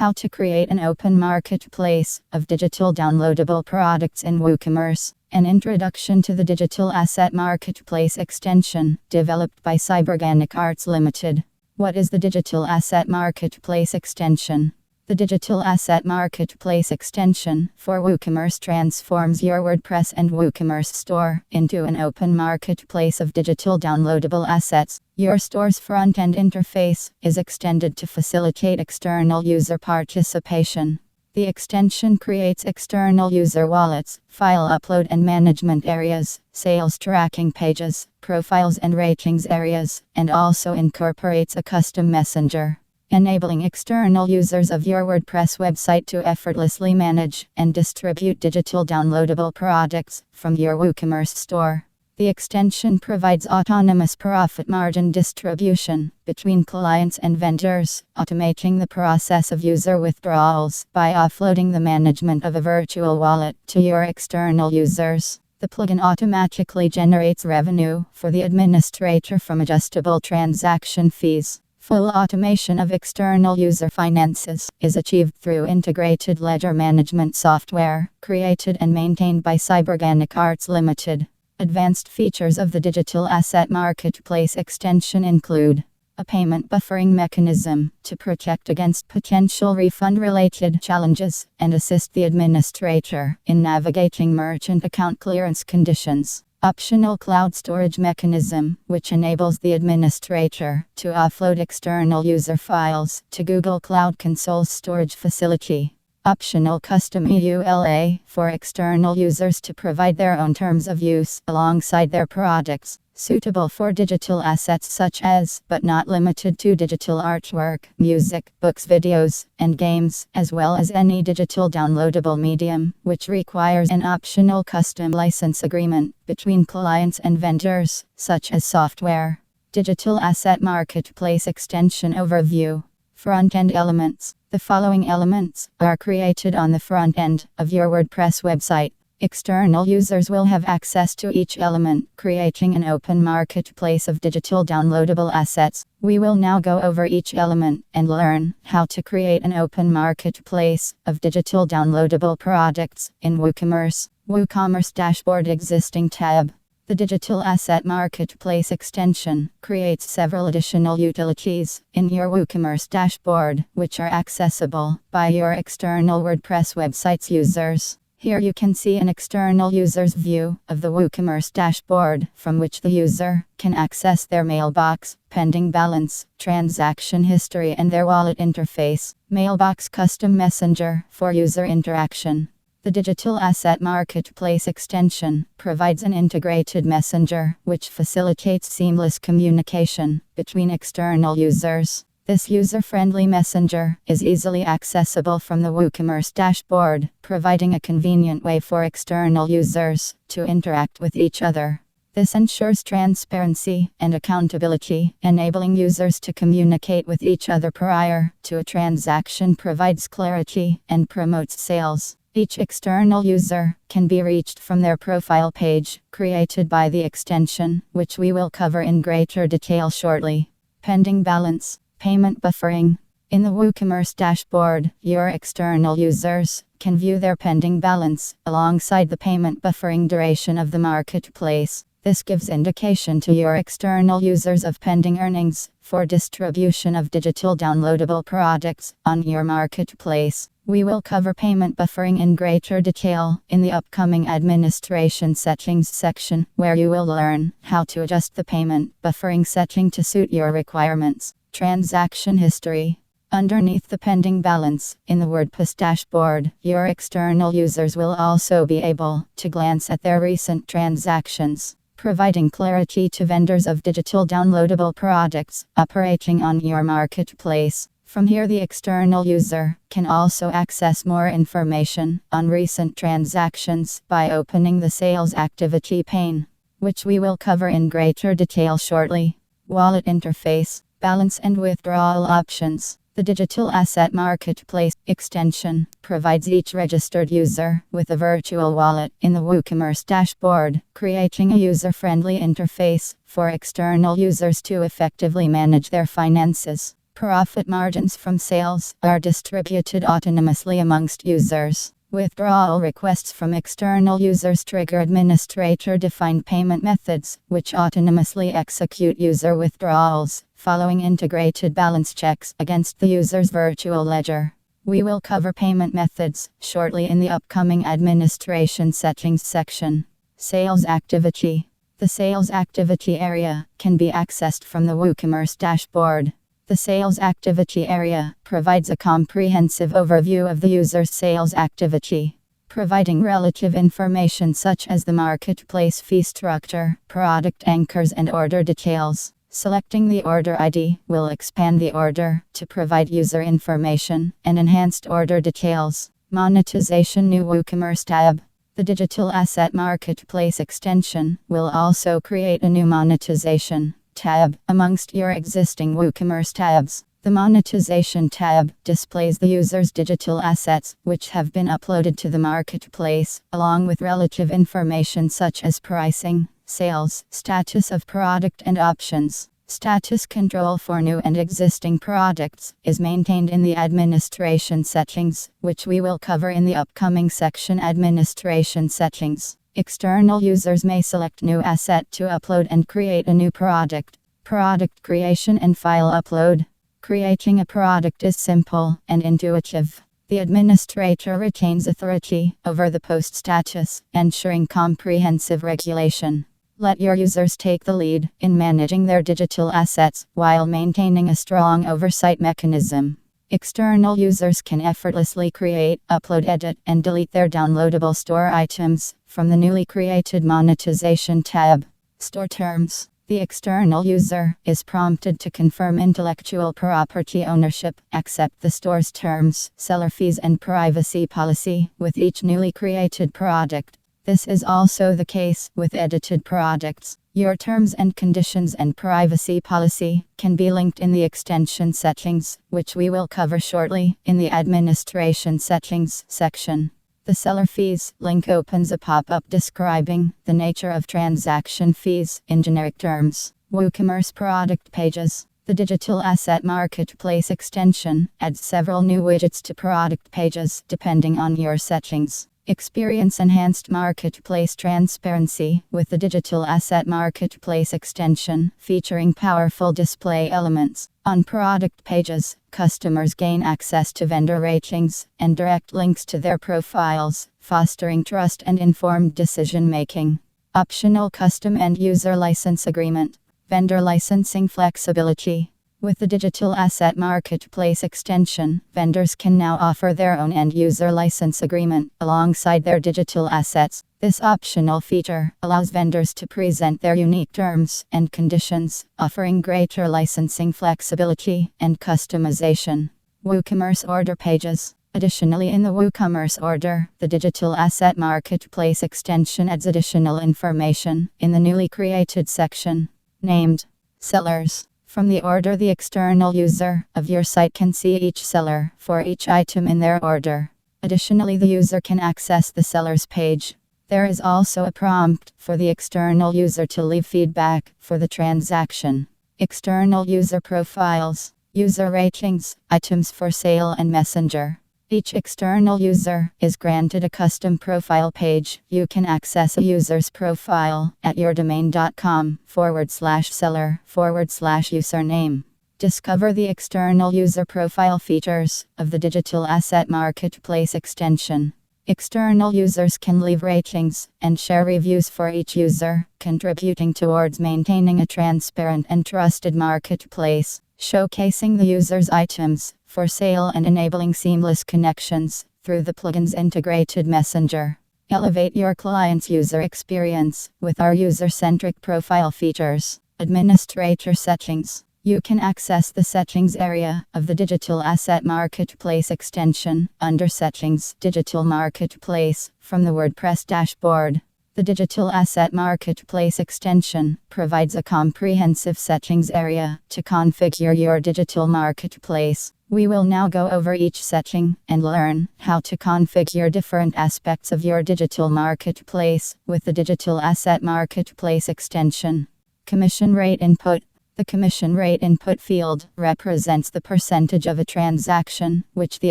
How to create an open marketplace of digital downloadable products in WooCommerce. An introduction to the Digital Asset Marketplace extension, developed by Cyborganic Arts Limited. What is the Digital Asset Marketplace extension? The Digital Asset Marketplace extension for WooCommerce transforms your WordPress and WooCommerce store into an open marketplace of digital downloadable assets. Your store's front-end interface is extended to facilitate external user participation. The extension creates external user wallets, file upload and management areas, sales tracking pages, profiles and ratings areas, and also incorporates a custom messenger, enabling external users of your WordPress website to effortlessly manage and distribute digital downloadable products from your WooCommerce store. The extension provides autonomous profit margin distribution between clients and vendors, automating the process of user withdrawals by offloading the management of a virtual wallet to your external users. The plugin automatically generates revenue for the administrator from adjustable transaction fees. Full automation of external user finances is achieved through integrated ledger management software, created and maintained by Cyborganic Arts Limited. Advanced features of the Digital Asset Marketplace extension include a payment buffering mechanism to protect against potential refund-related challenges and assist the administrator in navigating merchant account clearance conditions. Optional cloud storage mechanism, which enables the administrator to offload external user files to Google Cloud Console's storage facility. Optional custom EULA for external users to provide their own terms of use alongside their products, suitable for digital assets such as, but not limited to, digital artwork, music, books, videos, and games, as well as any digital downloadable medium, which requires an optional custom license agreement between clients and vendors, such as software. Digital Asset Marketplace Extension Overview. Front-end elements. The following elements are created on the front end of your WordPress website. External users will have access to each element, creating an open marketplace of digital downloadable assets. We will now go over each element and learn how to create an open marketplace of digital downloadable products in WooCommerce. WooCommerce Dashboard Existing tab. The Digital Asset Marketplace extension creates several additional utilities in your WooCommerce dashboard, which are accessible by your external WordPress website's users. Here you can see an external user's view of the WooCommerce dashboard, from which the user can access their mailbox, pending balance, transaction history, and their wallet interface. Mailbox Custom Messenger for user interaction. The Digital Asset Marketplace extension provides an integrated messenger, which facilitates seamless communication between external users. This user-friendly messenger is easily accessible from the WooCommerce dashboard, providing a convenient way for external users to interact with each other. This ensures transparency and accountability, enabling users to communicate with each other prior to a transaction, provides clarity, and promotes sales. Each external user can be reached from their profile page, created by the extension, which we will cover in greater detail shortly. Pending balance. Payment buffering. In the WooCommerce dashboard, your external users can view their pending balance alongside the payment buffering duration of the marketplace. This gives indication to your external users of pending earnings for distribution of digital downloadable products on your marketplace. We will cover payment buffering in greater detail in the upcoming administration settings section, where you will learn how to adjust the payment buffering setting to suit your requirements. Transaction history. Underneath the pending balance, in the WordPress dashboard, your external users will also be able to glance at their recent transactions, providing clarity to vendors of digital downloadable products operating on your marketplace. From here, the external user can also access more information on recent transactions by opening the Sales Activity pane, which we will cover in greater detail shortly. Wallet interface. Balance and withdrawal options. The Digital Asset Marketplace extension provides each registered user with a virtual wallet in the WooCommerce dashboard, creating a user-friendly interface for external users to effectively manage their finances. Profit margins from sales are distributed autonomously amongst users. Withdrawal requests from external users trigger administrator-defined payment methods, which autonomously execute user withdrawals, following integrated balance checks against the user's virtual ledger. We will cover payment methods shortly in the upcoming administration settings section. Sales activity. The sales activity area can be accessed from the WooCommerce dashboard. The sales activity area provides a comprehensive overview of the user's sales activity, providing relative information such as the marketplace fee structure, product anchors, and order details. Selecting the order ID will expand the order to provide user information and enhanced order details. Monetization. New WooCommerce tab. The Digital Asset Marketplace extension will also create a new monetization tab amongst your existing WooCommerce tabs. The Monetization tab displays the user's digital assets which have been uploaded to the marketplace, along with relative information such as pricing, sales, status of product, and options. Status control for new and existing products is maintained in the administration settings, which we will cover in the upcoming section, Administration Settings. External users may select new asset to upload and create a new product. Product creation and file upload. Creating a product is simple and intuitive. The administrator retains authority over the post status, ensuring comprehensive regulation. Let your users take the lead in managing their digital assets while maintaining a strong oversight mechanism. External users can effortlessly create, upload, edit, and delete their downloadable store items from the newly created Monetization tab. Store terms. The external user is prompted to confirm intellectual property ownership, accept the store's terms, seller fees, and privacy policy with each newly created product. This is also the case with edited products. Your terms and conditions and privacy policy can be linked in the extension settings, which we will cover shortly in the administration settings section. The seller fees link opens a pop-up describing the nature of transaction fees in generic terms. WooCommerce product pages. The Digital Asset Marketplace extension adds several new widgets to product pages depending on your settings. Experience enhanced marketplace transparency with the Digital Asset Marketplace extension, featuring powerful display elements. On product pages, customers gain access to vendor ratings and direct links to their profiles, fostering trust and informed decision-making. Optional custom end-user license agreement. Vendor licensing flexibility. With the Digital Asset Marketplace extension, vendors can now offer their own end-user license agreement alongside their digital assets. This optional feature allows vendors to present their unique terms and conditions, offering greater licensing flexibility and customization. WooCommerce order pages. Additionally, in the WooCommerce order, the Digital Asset Marketplace extension adds additional information in the newly created section named Sellers. From the order, the external user of your site can see each seller for each item in their order. Additionally, the user can access the seller's page. There is also a prompt for the external user to leave feedback for the transaction. External user profiles, user ratings, items for sale, and messenger. Each external user is granted a custom profile page. You can access a user's profile at yourdomain.com/seller/username. Discover the external user profile features of the Digital Asset Marketplace extension. External users can leave ratings and share reviews for each user, contributing towards maintaining a transparent and trusted marketplace. Showcasing the user's items for sale and enabling seamless connections through the plugin's integrated messenger. Elevate your client's user experience with our user-centric profile features. Administrator settings. You can access the settings area of the Digital Asset Marketplace extension under Settings, Digital Marketplace from the WordPress dashboard. The Digital Asset Marketplace extension provides a comprehensive settings area to configure your digital marketplace. We will now go over each setting and learn how to configure different aspects of your digital marketplace with the Digital Asset Marketplace extension. Commission rate input. The commission rate input field represents the percentage of a transaction which the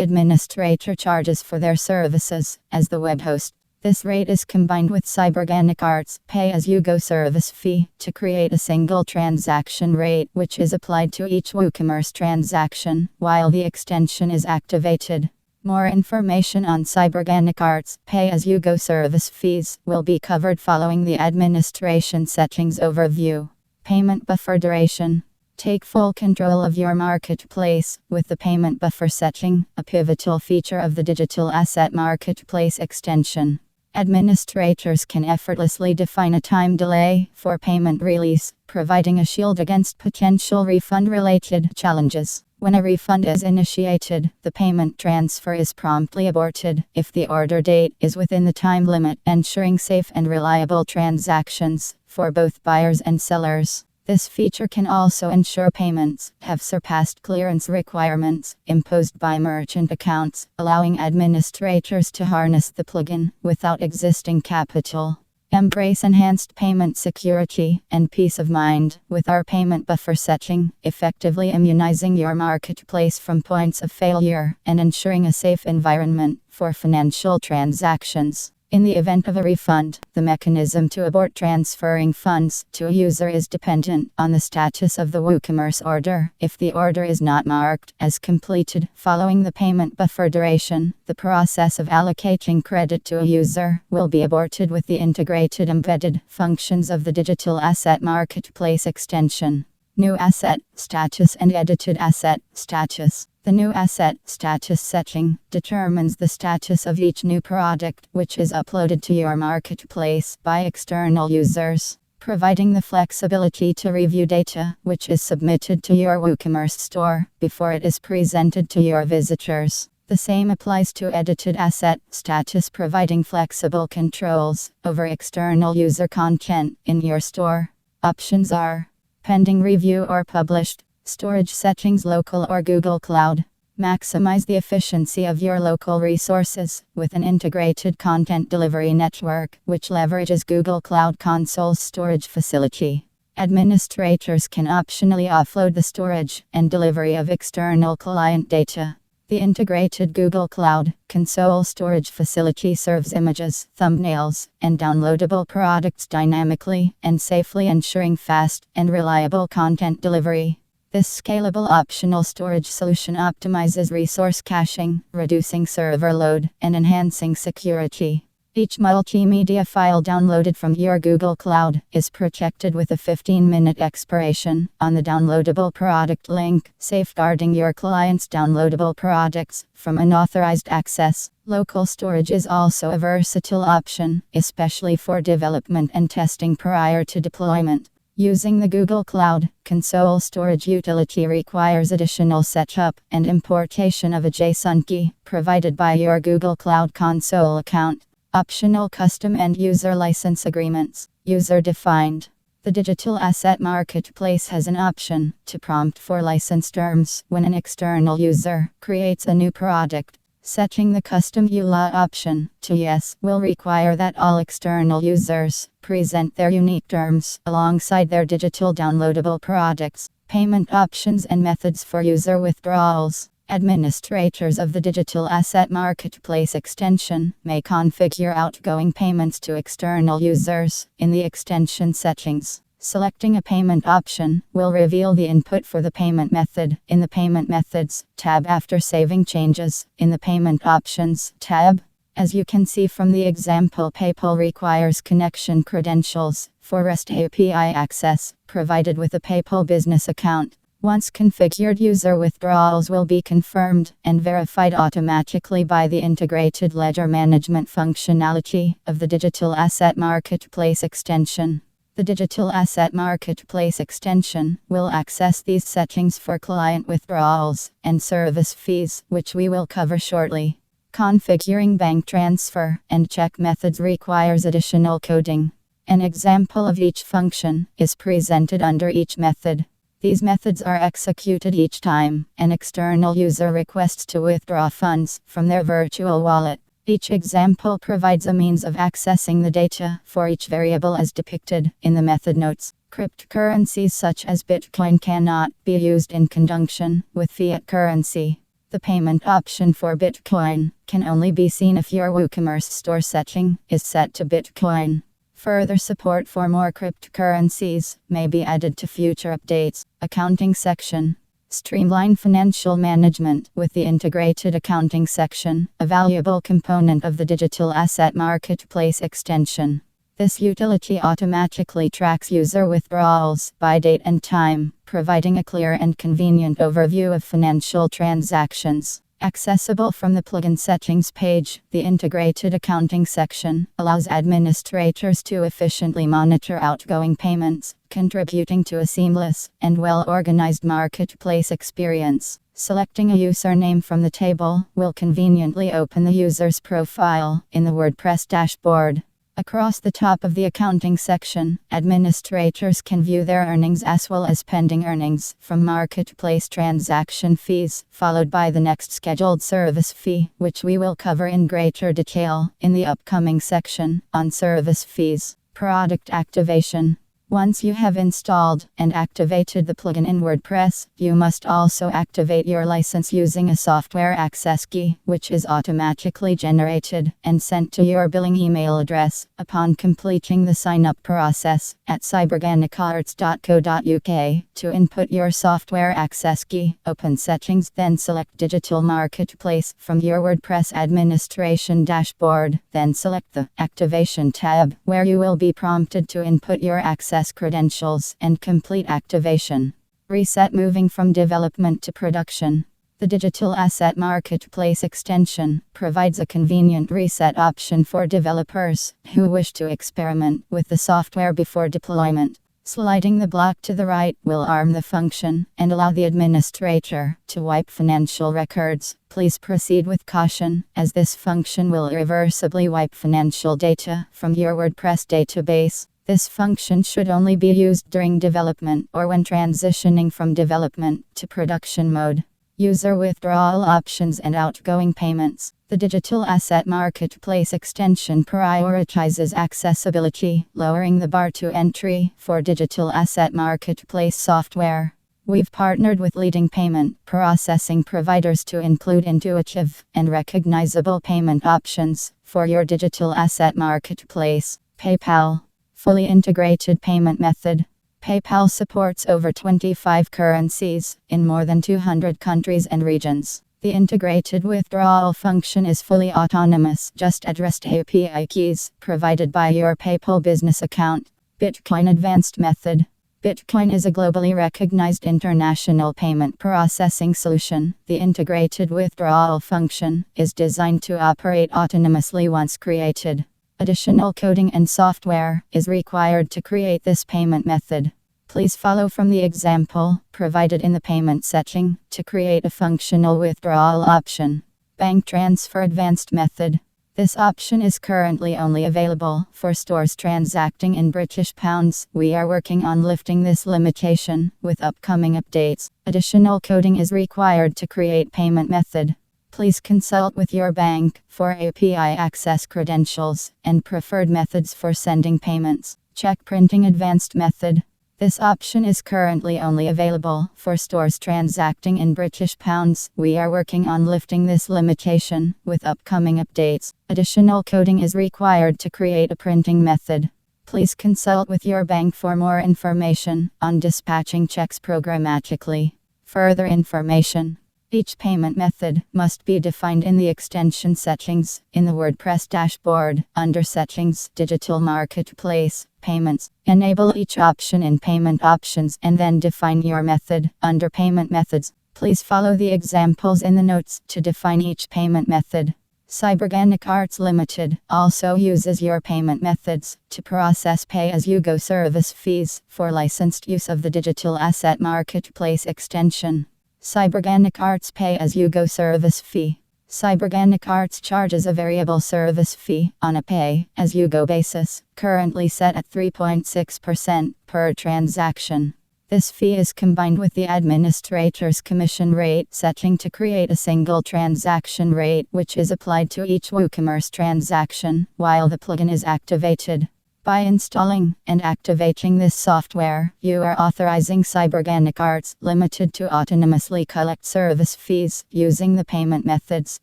administrator charges for their services as the web host. This rate is combined with Cyborganic Art's pay-as-you-go service fee to create a single transaction rate which is applied to each WooCommerce transaction while the extension is activated. More information on Cyborganic Art's pay-as-you-go service fees will be covered following the administration settings overview. Payment buffer duration. Take full control of your marketplace with the payment buffer setting, a pivotal feature of the digital asset marketplace extension. Administrators can effortlessly define a time delay for payment release, providing a shield against potential refund-related challenges. When a refund is initiated, the payment transfer is promptly aborted if the order date is within the time limit, ensuring safe and reliable transactions for both buyers and sellers. This feature can also ensure payments have surpassed clearance requirements imposed by merchant accounts, allowing administrators to harness the plugin without existing capital. Embrace enhanced payment security and peace of mind with our payment buffer setting, effectively immunizing your marketplace from points of failure and ensuring a safe environment for financial transactions. In the event of a refund, the mechanism to abort transferring funds to a user is dependent on the status of the WooCommerce order. If the order is not marked as completed following the payment buffer duration, the process of allocating credit to a user will be aborted with the integrated embedded functions of the digital asset marketplace extension. New asset status and edited asset status. The new asset status setting determines the status of each new product which is uploaded to your marketplace by external users, providing the flexibility to review data which is submitted to your WooCommerce store before it is presented to your visitors. The same applies to edited asset status, providing flexible controls over external user content in your store. Options are pending review or published. Storage settings, local or Google Cloud. Maximize the efficiency of your local resources with an integrated content delivery network which leverages Google Cloud Console's storage facility. Administrators can optionally offload the storage and delivery of external client data. The integrated Google Cloud Console storage facility serves images, thumbnails, and downloadable products dynamically and safely, ensuring fast and reliable content delivery. This scalable optional storage solution optimizes resource caching, reducing server load, and enhancing security. Each multimedia file downloaded from your Google Cloud is protected with a 15-minute expiration on the downloadable product link, safeguarding your client's downloadable products from unauthorized access. Local storage is also a versatile option, especially for development and testing prior to deployment. Using the Google Cloud Console storage utility requires additional setup and importation of a JSON key provided by your Google Cloud Console account. Optional custom end user license agreements. User-defined. The digital asset marketplace has an option to prompt for license terms when an external user creates a new product. Setting the custom EULA option to yes will require that all external users present their unique terms alongside their digital downloadable products. Payment options and methods for user withdrawals. Administrators of the digital asset marketplace extension may configure outgoing payments to external users in the extension settings. Selecting a payment option will reveal the input for the payment method in the Payment Methods tab after saving changes in the Payment Options tab. As you can see from the example, PayPal requires connection credentials for REST API access provided with a PayPal business account. Once configured, user withdrawals will be confirmed and verified automatically by the integrated ledger management functionality of the digital asset marketplace extension. The digital asset marketplace extension will access these settings for client withdrawals and service fees, which we will cover shortly. Configuring bank transfer and check methods requires additional coding. An example of each function is presented under each method. These methods are executed each time an external user requests to withdraw funds from their virtual wallet. Each example provides a means of accessing the data for each variable as depicted in the method notes. Cryptocurrencies such as Bitcoin cannot be used in conjunction with fiat currency. The payment option for Bitcoin can only be seen if your WooCommerce store setting is set to Bitcoin. Further support for more cryptocurrencies may be added to future updates. Accounting section. Streamline financial management with the integrated accounting section, a valuable component of the digital asset marketplace extension. This utility automatically tracks user withdrawals by date and time, providing a clear and convenient overview of financial transactions. Accessible from the plugin settings page, the integrated accounting section allows administrators to efficiently monitor outgoing payments, contributing to a seamless and well-organized marketplace experience. Selecting a username from the table will conveniently open the user's profile in the WordPress dashboard. Across the top of the accounting section, administrators can view their earnings as well as pending earnings from marketplace transaction fees, followed by the next scheduled service fee, which we will cover in greater detail in the upcoming section on service fees. Product activation. Once you have installed and activated the plugin in WordPress, you must also activate your license using a software access key, which is automatically generated and sent to your billing email address upon completing the sign-up process at cyborganicarts.co.uk. To input your software access key, open Settings, then select Digital Marketplace from your WordPress administration dashboard. Then select the Activation tab, where you will be prompted to input your access credentials and complete activation. Reset. Moving from development to production. The Digital Asset Marketplace extension provides a convenient reset option for developers who wish to experiment with the software before deployment. Sliding the block to the right will arm the function and allow the administrator to wipe financial records. Please proceed with caution, as this function will irreversibly wipe financial data from your WordPress database. This function should only be used during development or when transitioning from development to production mode. User withdrawal options and outgoing payments. The Digital Asset Marketplace extension prioritizes accessibility, lowering the bar to entry for digital asset marketplace software. We've partnered with leading payment processing providers to include intuitive and recognizable payment options for your digital asset marketplace. PayPal. Fully integrated payment method. PayPal supports over 25 currencies in more than 200 countries and regions. The integrated withdrawal function is fully autonomous. Just address API keys provided by your PayPal business account. Bitcoin Advanced Method. Bitcoin is a globally recognized international payment processing solution. The integrated withdrawal function is designed to operate autonomously once created. Additional coding and software is required to create this payment method. Please follow from the example provided in the payment setting to create a functional withdrawal option. Bank Transfer Advanced Method. This option is currently only available for stores transacting in British pounds. We are working on lifting this limitation with upcoming updates. Additional coding is required to create payment method. Please consult with your bank for API access credentials and preferred methods for sending payments. Check Printing Advanced Method. This option is currently only available for stores transacting in British pounds. We are working on lifting this limitation with upcoming updates. Additional coding is required to create a printing method. Please consult with your bank for more information on dispatching checks programmatically. Further information. Each payment method must be defined in the extension settings in the WordPress dashboard. Under Settings, Digital Marketplace, Payments. Enable each option in Payment Options and then define your method. Under Payment Methods, please follow the examples in the notes to define each payment method. Cyborganic Arts Limited also uses your payment methods to process pay-as-you-go service fees for licensed use of the Digital Asset Marketplace extension. Cyborganic Arts Pay-as-you-go service fee. Cyborganic Arts charges a variable service fee on a pay-as-you-go basis, currently set at 3.6% per transaction. This fee is combined with the administrator's commission rate setting to create a single transaction rate, which is applied to each WooCommerce transaction while the plugin is activated. By installing and activating this software, you are authorizing Cyborganic Arts Limited to autonomously collect service fees using the payment methods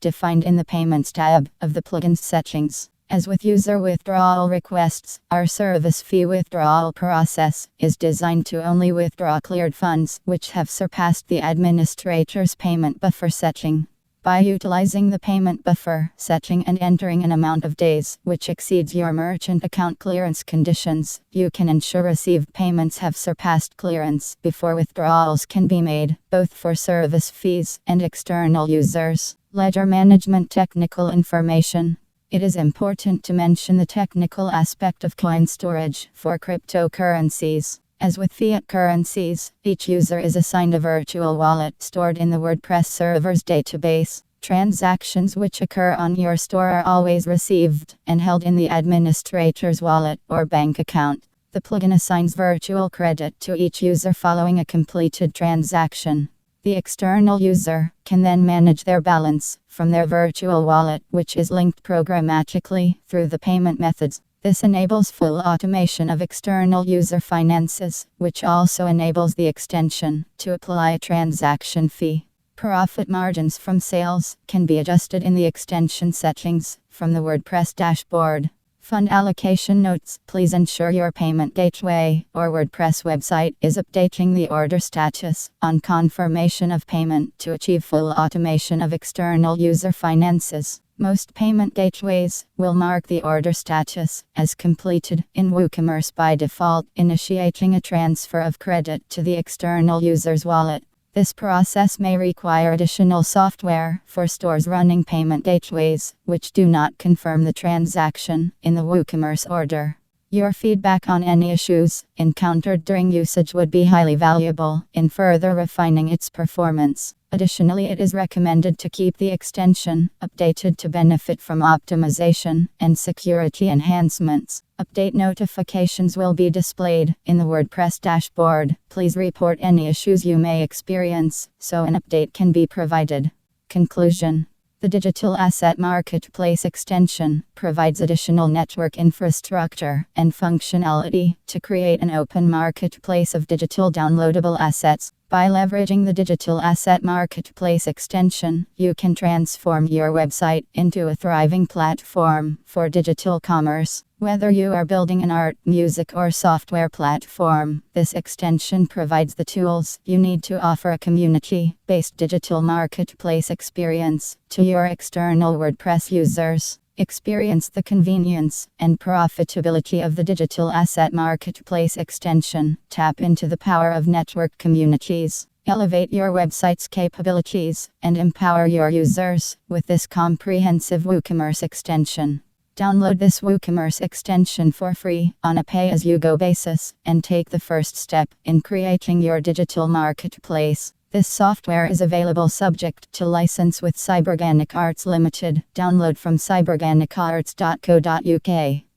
defined in the Payments tab of the plugin's settings. As with user withdrawal requests, our service fee withdrawal process is designed to only withdraw cleared funds which have surpassed the administrator's payment buffer setting. By utilizing the payment buffer setting and entering an amount of days which exceeds your merchant account clearance conditions, you can ensure received payments have surpassed clearance before withdrawals can be made, both for service fees and external users. Ledger management technical information. It is important to mention the technical aspect of coin storage for cryptocurrencies. As with fiat currencies, each user is assigned a virtual wallet stored in the WordPress server's database. Transactions which occur on your store are always received and held in the administrator's wallet or bank account. The plugin assigns virtual credit to each user following a completed transaction. The external user can then manage their balance from their virtual wallet, which is linked programmatically through the payment methods. This enables full automation of external user finances, which also enables the extension to apply a transaction fee. Profit margins from sales can be adjusted in the extension settings from the WordPress dashboard. Fund allocation notes. Please ensure your payment gateway or WordPress website is updating the order status on confirmation of payment to achieve full automation of external user finances. Most payment gateways will mark the order status as completed in WooCommerce by default, initiating a transfer of credit to the external user's wallet. This process may require additional software for stores running payment gateways, which do not confirm the transaction in the WooCommerce order. Your feedback on any issues encountered during usage would be highly valuable in further refining its performance. Additionally, it is recommended to keep the extension updated to benefit from optimization and security enhancements. Update notifications will be displayed in the WordPress dashboard. Please report any issues you may experience so an update can be provided. Conclusion. The Digital Asset Marketplace extension provides additional network infrastructure and functionality to create an open marketplace of digital downloadable assets. By leveraging the Digital Asset Marketplace extension, you can transform your website into a thriving platform for digital commerce. Whether you are building an art, music, or software platform, this extension provides the tools you need to offer a community-based digital marketplace experience to your external WordPress users. Experience the convenience and profitability of the Digital Asset Marketplace extension. Tap into the power of network communities. Elevate your website's capabilities and empower your users with this comprehensive WooCommerce extension. Download this WooCommerce extension for free on a pay-as-you-go basis and take the first step in creating your digital marketplace. This software is available subject to license with Cyborganic Arts Limited. Download from cyborganicarts.co.uk.